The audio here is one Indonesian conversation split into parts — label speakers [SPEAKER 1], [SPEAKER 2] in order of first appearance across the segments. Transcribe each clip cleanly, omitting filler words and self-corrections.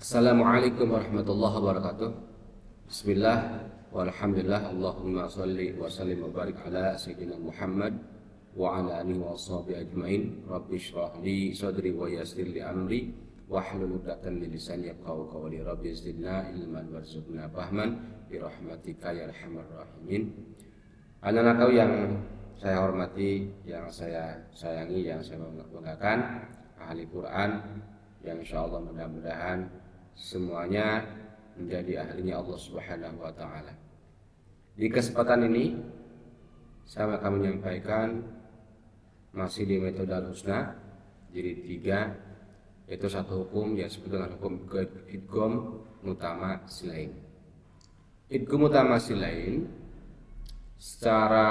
[SPEAKER 1] Assalamualaikum warahmatullahi wabarakatuh. Bismillah walhamdulillah. Allahumma salli wa sallim wa barik ala sayyidina Muhammad wa ala alihi wa sahbihi ajmain. Rabbi shrah li sadri wa yassir li amri wahlul 'uqdatam min lisani yafqahu qawli. Rabbi zidna ilman warzuqna fahman bi rahmatika ya arhamar rahimin. Anak-anak yang saya hormati, yang saya sayangi, yang saya banggakan, ahli Quran yang insyaallah mudah-mudahan semuanya menjadi ahlinya Allah Subhanahu wa taala. Di kesempatan ini saya akan menyampaikan masih di metode al-husna jilid 3, yaitu satu hukum yang disebut dengan hukum idgham mutama silain. Idgham mutama silain secara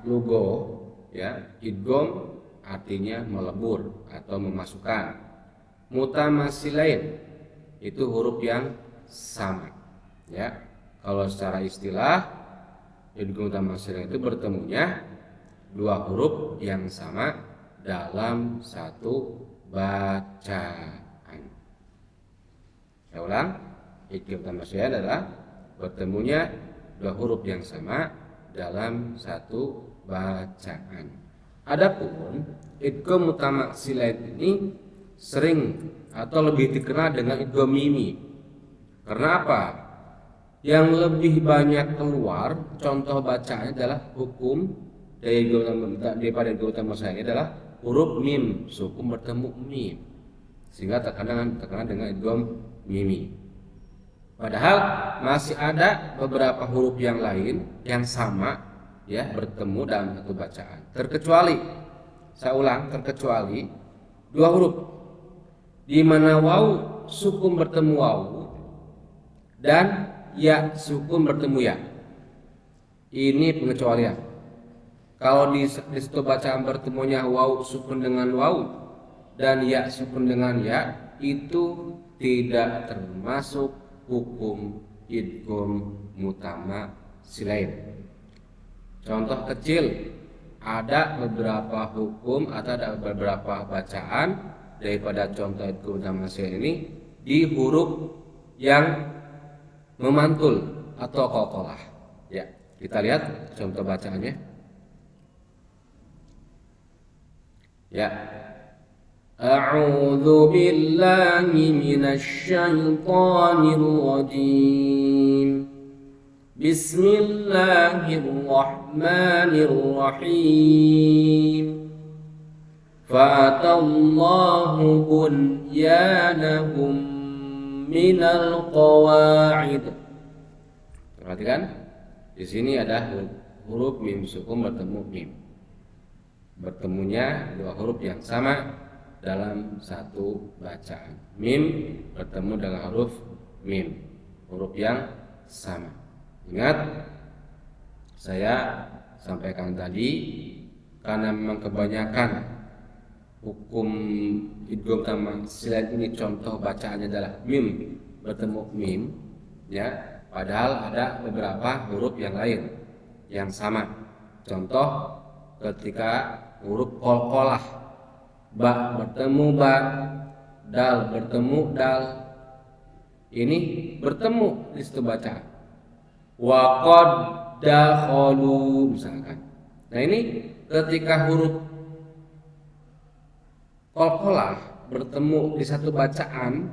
[SPEAKER 1] logo ya, idgham artinya melebur atau memasukkan. Mutamasilain itu huruf yang sama ya. Kalau secara istilah idgham mutamasilain itu bertemunya dua huruf yang sama dalam satu bacaan. Saya ulang, idgham mutamasilain adalah bertemunya dua huruf yang sama dalam satu bacaan. Adapun idgham mutamasilain ini sering atau lebih dikenal dengan idgham mimi. Karena apa? Yang lebih banyak keluar contoh bacaannya adalah hukum daripada idgham mutamasilain adalah huruf mim, sukun bertemu mim, sehingga terkenal dengan idgham mimi. Padahal masih ada beberapa huruf yang lain yang sama ya bertemu dalam satu bacaan. Terkecuali, saya ulang, terkecuali dua huruf di mana waw sukun bertemu waw dan ya sukun bertemu ya. Ini pengecualian. Kalau di satu bacaan bertemunya waw sukun dengan waw dan ya sukun dengan ya, itu tidak termasuk hukum idgham mutamasilain. Contoh kecil, ada beberapa hukum atau ada beberapa bacaan daripada contoh idgham mutamasilain ini di huruf yang memantul atau qalqalah. Ya, kita lihat contoh bacaannya. Ya. A'udzu billahi minasy syaithanir rajim. Bismillahirrahmanirrahim. Fa'atallahu bunyanahum minal qawa'id. Perhatikan, di sini ada huruf mim sukun bertemu mim. Bertemunya dua huruf yang sama dalam satu bacaan. Mim bertemu dengan huruf mim, huruf yang sama. Ingat, saya sampaikan tadi, karena memang kebanyakan hukum idgham mutamasilain ini contoh bacaannya adalah mim bertemu mim ya, padahal ada beberapa huruf yang lain yang sama. Contoh ketika huruf qalqalah, ba bertemu ba, dal bertemu dal, ini bertemu di situ bacaan. Wa qad dakhalu misalkan. Nah, ini ketika huruf qalqalah bertemu di satu bacaan,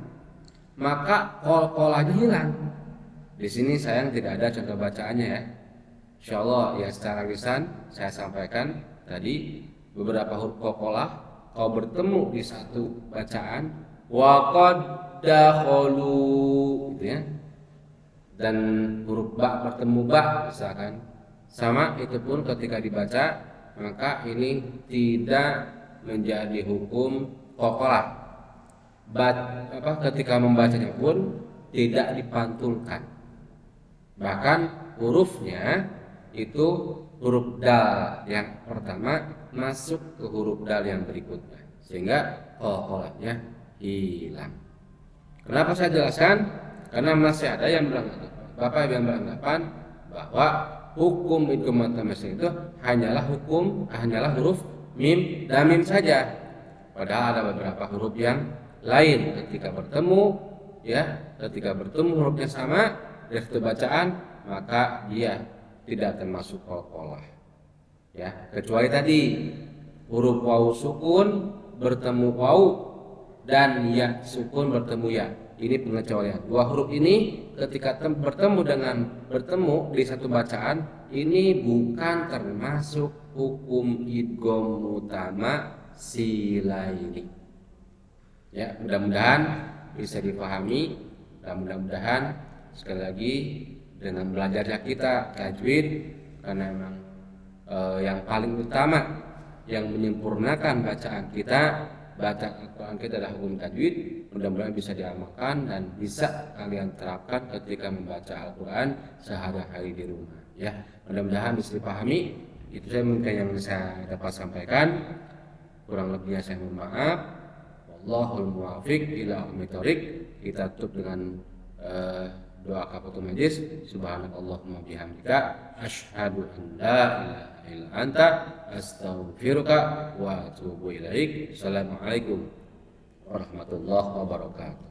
[SPEAKER 1] maka qalqalahnya hilang. Di sini sayang tidak ada contoh bacaannya ya. Insyaallah ya secara lisan saya sampaikan tadi beberapa huruf qalqalah kalau bertemu di satu bacaan wa qad dakhalu gitu ya. Dan huruf ba bertemu ba misalkan. Sama itu pun ketika dibaca maka ini tidak menjadi hukum qalqalah. Ketika membacanya pun tidak dipantulkan. Bahkan hurufnya itu huruf dal yang pertama masuk ke huruf dal yang berikutnya, sehingga qalqalahnya hilang. Kenapa saya jelaskan? Karena masih ada yang beranggapan bahwa hukum idgham mutamasilain itu hanyalah huruf mim dan mim saja. Padahal ada beberapa huruf yang lain ketika bertemu ya, ketika bertemu hurufnya sama dari satu bacaan, maka dia tidak termasuk qalqalah. Ya, kecuali tadi huruf waw sukun bertemu waw dan ya sukun bertemu ya. Ini pengecualian. Dua huruf ini ketika bertemu di satu bacaan, ini bukan termasuk hukum idgham utama silaini. Ya, mudah-mudahan bisa dipahami dan mudah-mudahan sekali lagi dengan belajarnya kita tajwid, karena memang yang paling utama yang menyempurnakan bacaan kita, bacaan Al-Quran kita adalah hukum tajwid. Mudah-mudahan bisa diamalkan dan bisa kalian terapkan ketika membaca Al-Quran sehari-hari di rumah. Ya, mudah-mudahan bisa dipahami. Itu saya mungkin yang saya dapat sampaikan. Kurang lebihnya saya mohon maaf. Wallahul muwaffiq ila aqwamit thoriq. Kita tutup dengan doa kafatul majlis. Subhanakallahumma bihamdika asyhadu an la ilaha illa anta astaghfiruka wa atubu ilaik. Assalamualaikum warahmatullahi wabarakatuh.